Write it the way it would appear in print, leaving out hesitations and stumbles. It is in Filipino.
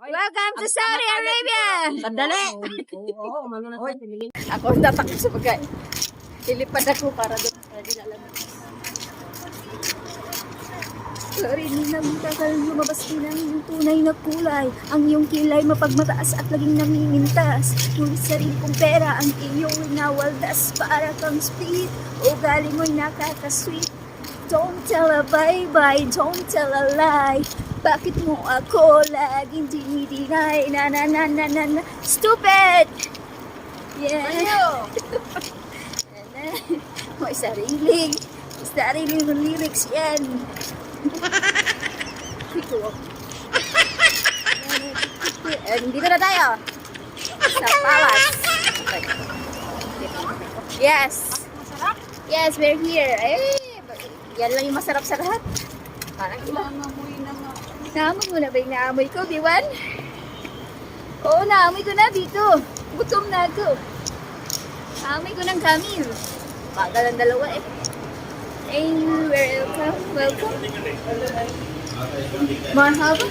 Welcome to Saudi Arabia! Sandali! Oo, umano na tayo. Ako ang tatakot sa pagkain. Ilipad ako para doon. Para di nalaman. Sorry, ninang kakal lumabas din ang iyong tunay na kulay. Ang iyong kilay mapagmataas at laging namimintas. Ngunit sarili kong pera ang iyong winawaldas para kang speed. Ugali mo'y nakaka-sweet. Don't tell a bye-bye, don't tell a lie. Bakit mo ako laging dinideny? Na na na na na na. Stupid! Yeah. May sariling lyrics yan. Dito na tayo. Sa palace. Yes. Yes, we're here. Yan lang yung masarap sa lahat. Parang iba. Naamoy mo na ba yung naamoy ko, Biwan? Oo, naamoy ko na dito. Gutom na ako. Naamoy ko ng Camille. Bagal ang dalawa eh. Hey, welcome. Marhaba.